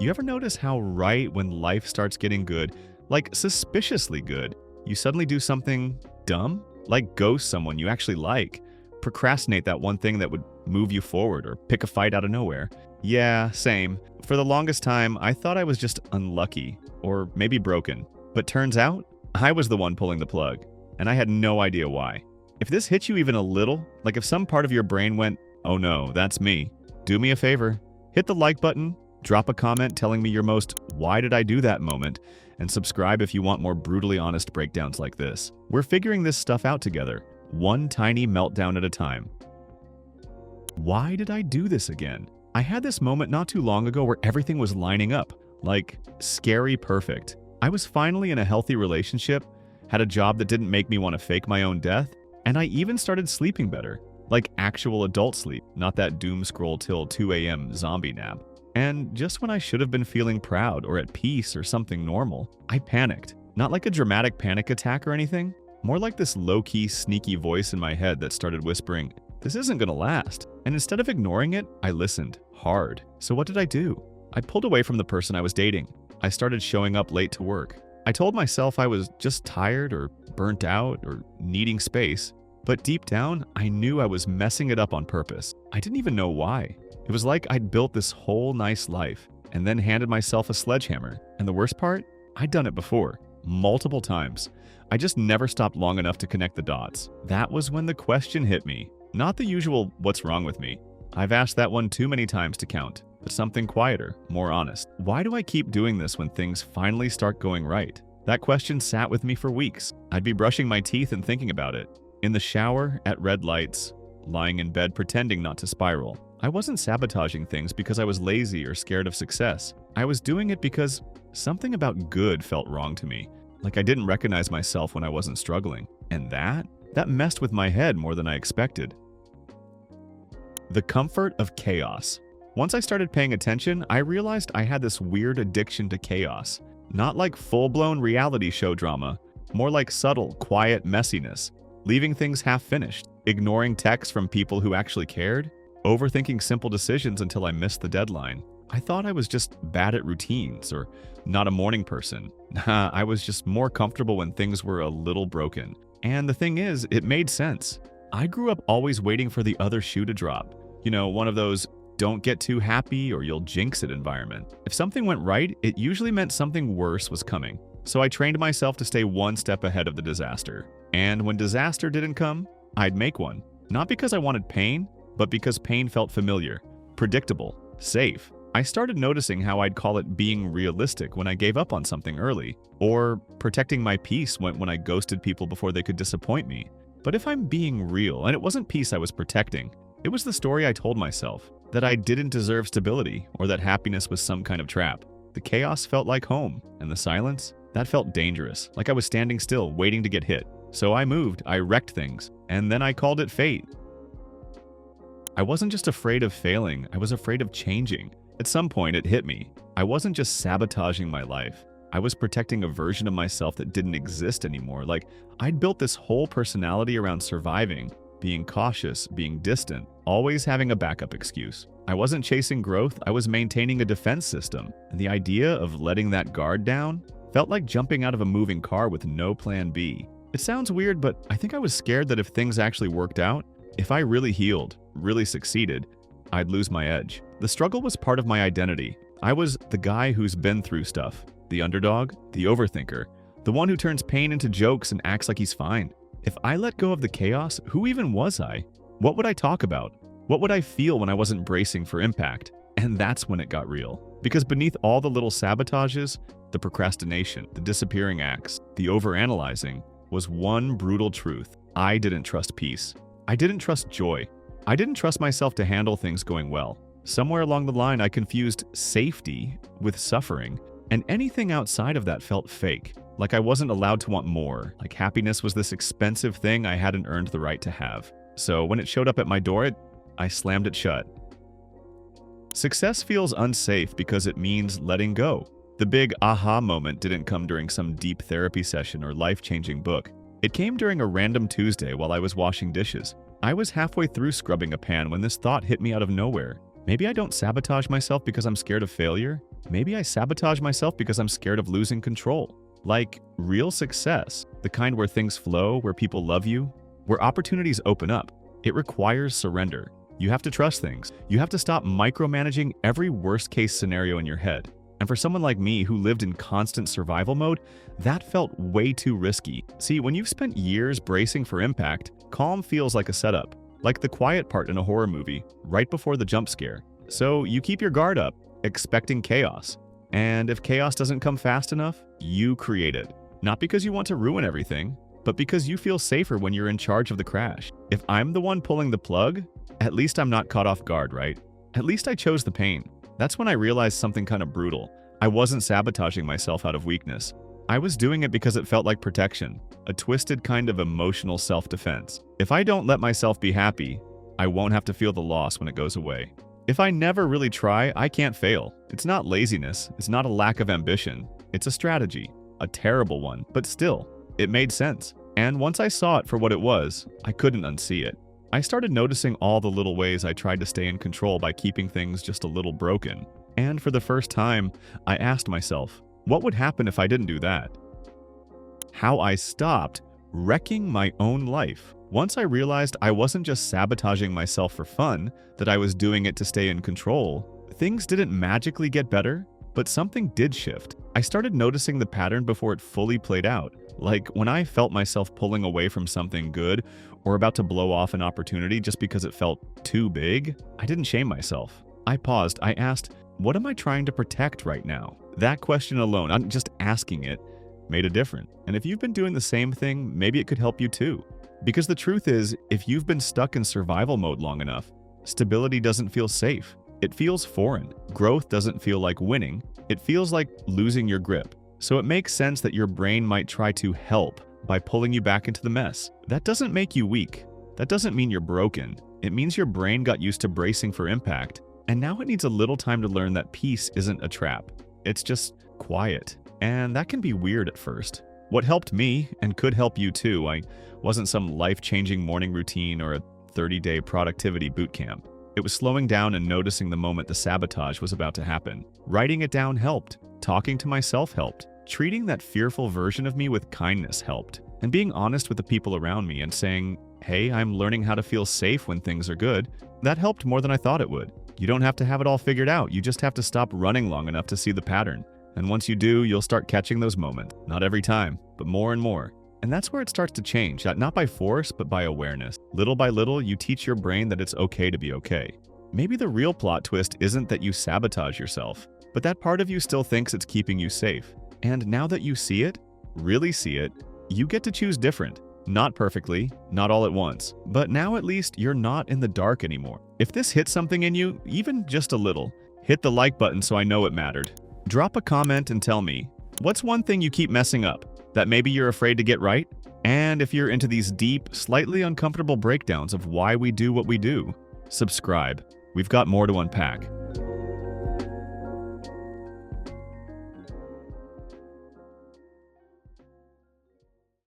You ever notice how right when life starts getting good, like suspiciously good, you suddenly do something dumb? Like ghost someone you actually like, procrastinate that one thing that would move you forward, or pick a fight out of nowhere. Yeah, same. For the longest time, I thought I was just unlucky, or maybe broken. But turns out, I was the one pulling the plug, and I had no idea why. If this hit you even a little, like if some part of your brain went, "Oh no, that's me," do me a favor. Hit the like button, drop a comment telling me your most "why did I do that" moment, and subscribe if you want more brutally honest breakdowns like this. We're figuring this stuff out together, one tiny meltdown at a time. Why did I do this again? I had this moment not too long ago where everything was lining up, like scary perfect. I was finally in a healthy relationship, had a job that didn't make me want to fake my own death, and I even started sleeping better, like actual adult sleep, not that doom scroll till 2 a.m. zombie nap. And just when I should have been feeling proud or at peace or something normal, I panicked. Not like a dramatic panic attack or anything, more like this low-key, sneaky voice in my head that started whispering, "This isn't gonna last." And instead of ignoring it, I listened hard. So what did I do? I pulled away from the person I was dating. I started showing up late to work. I told myself I was just tired or burnt out or needing space. But deep down, I knew I was messing it up on purpose. I didn't even know why. It was like I'd built this whole nice life and then handed myself a sledgehammer. And the worst part? I'd done it before, multiple times. I just never stopped long enough to connect the dots. That was when the question hit me. Not the usual, "What's wrong with me?" I've asked that one too many times to count, but something quieter, more honest. Why do I keep doing this when things finally start going right? That question sat with me for weeks. I'd be brushing my teeth and thinking about it. In the shower, at red lights, lying in bed pretending not to spiral. I wasn't sabotaging things because I was lazy or scared of success. I was doing it because something about good felt wrong to me. Like I didn't recognize myself when I wasn't struggling. And that messed with my head more than I expected. The comfort of chaos. Once I started paying attention, I realized I had this weird addiction to chaos. Not like full-blown reality show drama, more like subtle, quiet messiness. Leaving things half-finished, ignoring texts from people who actually cared, overthinking simple decisions until I missed the deadline. I thought I was just bad at routines or not a morning person. Nah, I was just more comfortable when things were a little broken. And the thing is, it made sense. I grew up always waiting for the other shoe to drop. You know, one of those "don't get too happy or you'll jinx it" environment. If something went right, it usually meant something worse was coming. So I trained myself to stay one step ahead of the disaster. And when disaster didn't come, I'd make one. Not because I wanted pain, but because pain felt familiar, predictable, safe. I started noticing how I'd call it being realistic when I gave up on something early, or protecting my peace when I ghosted people before they could disappoint me. But if I'm being real, and it wasn't peace I was protecting, it was the story I told myself, that I didn't deserve stability or that happiness was some kind of trap. The chaos felt like home, and the silence, that felt dangerous, like I was standing still, waiting to get hit. So I moved, I wrecked things, and then I called it fate. I wasn't just afraid of failing, I was afraid of changing. At some point, it hit me. I wasn't just sabotaging my life. I was protecting a version of myself that didn't exist anymore. Like, I'd built this whole personality around surviving, being cautious, being distant, always having a backup excuse. I wasn't chasing growth, I was maintaining a defense system. And the idea of letting that guard down felt like jumping out of a moving car with no plan B. It sounds weird, but I think I was scared that if things actually worked out, if I really healed, really succeeded, I'd lose my edge. The struggle was part of my identity. I was the guy who's been through stuff, the underdog, the overthinker, the one who turns pain into jokes and acts like he's fine. If I let go of the chaos, who even was I? What would I talk about? What would I feel when I wasn't bracing for impact? And that's when it got real. Because beneath all the little sabotages, the procrastination, the disappearing acts, the overanalyzing, was one brutal truth. I didn't trust peace. I didn't trust joy. I didn't trust myself to handle things going well. Somewhere along the line, I confused safety with suffering, and anything outside of that felt fake, like I wasn't allowed to want more, like happiness was this expensive thing I hadn't earned the right to have. So when it showed up at my door, I slammed it shut. Success feels unsafe because it means letting go. The big aha moment didn't come during some deep therapy session or life-changing book. It came during a random Tuesday while I was washing dishes. I was halfway through scrubbing a pan when this thought hit me out of nowhere. Maybe I don't sabotage myself because I'm scared of failure. Maybe I sabotage myself because I'm scared of losing control. Like real success, the kind where things flow, where people love you, where opportunities open up. It requires surrender. You have to trust things. You have to stop micromanaging every worst-case scenario in your head. And for someone like me who lived in constant survival mode, that felt way too risky. See, when you've spent years bracing for impact, calm feels like a setup, like the quiet part in a horror movie, right before the jump scare. So you keep your guard up, expecting chaos. And if chaos doesn't come fast enough, you create it. Not because you want to ruin everything, but because you feel safer when you're in charge of the crash. If I'm the one pulling the plug, at least I'm not caught off guard, right? At least I chose the pain. That's when I realized something kind of brutal. I wasn't sabotaging myself out of weakness. I was doing it because it felt like protection, a twisted kind of emotional self-defense. If I don't let myself be happy, I won't have to feel the loss when it goes away. If I never really try, I can't fail. It's not laziness, it's not a lack of ambition. It's a strategy, a terrible one, but still, it made sense. And once I saw it for what it was, I couldn't unsee it. I started noticing all the little ways I tried to stay in control by keeping things just a little broken. And for the first time, I asked myself, what would happen if I didn't do that? How I stopped wrecking my own life. Once I realized I wasn't just sabotaging myself for fun, that I was doing it to stay in control, things didn't magically get better, but something did shift. I started noticing the pattern before it fully played out. Like when I felt myself pulling away from something good or about to blow off an opportunity just because it felt too big, I didn't shame myself. I paused. I asked, what am I trying to protect right now? That question alone, I'm just asking it, made a difference. And if you've been doing the same thing, maybe it could help you too. Because the truth is, if you've been stuck in survival mode long enough, stability doesn't feel safe. It feels foreign. Growth doesn't feel like winning. It feels like losing your grip. So it makes sense that your brain might try to help by pulling you back into the mess. That doesn't make you weak. That doesn't mean you're broken. It means your brain got used to bracing for impact, and now it needs a little time to learn that peace isn't a trap. It's just quiet, and that can be weird at first. What helped me, and could help you too, I wasn't some life-changing morning routine or a 30-day productivity bootcamp. It was slowing down and noticing the moment the sabotage was about to happen. Writing it down helped. Talking to myself helped. Treating that fearful version of me with kindness helped. And being honest with the people around me and saying, hey, I'm learning how to feel safe when things are good, that helped more than I thought it would. You don't have to have it all figured out. You just have to stop running long enough to see the pattern. And once you do, you'll start catching those moments. Not every time, but more and more. And that's where it starts to change, not by force, but by awareness. Little by little, you teach your brain that it's okay to be okay. Maybe the real plot twist isn't that you sabotage yourself, but that part of you still thinks it's keeping you safe. And now that you see it, really see it, you get to choose different. Not perfectly, not all at once, but now at least you're not in the dark anymore. If this hit something in you, even just a little, hit the like button so I know it mattered. Drop a comment and tell me, what's one thing you keep messing up that maybe you're afraid to get right? And if you're into these deep, slightly uncomfortable breakdowns of why we do what we do, subscribe. We've got more to unpack.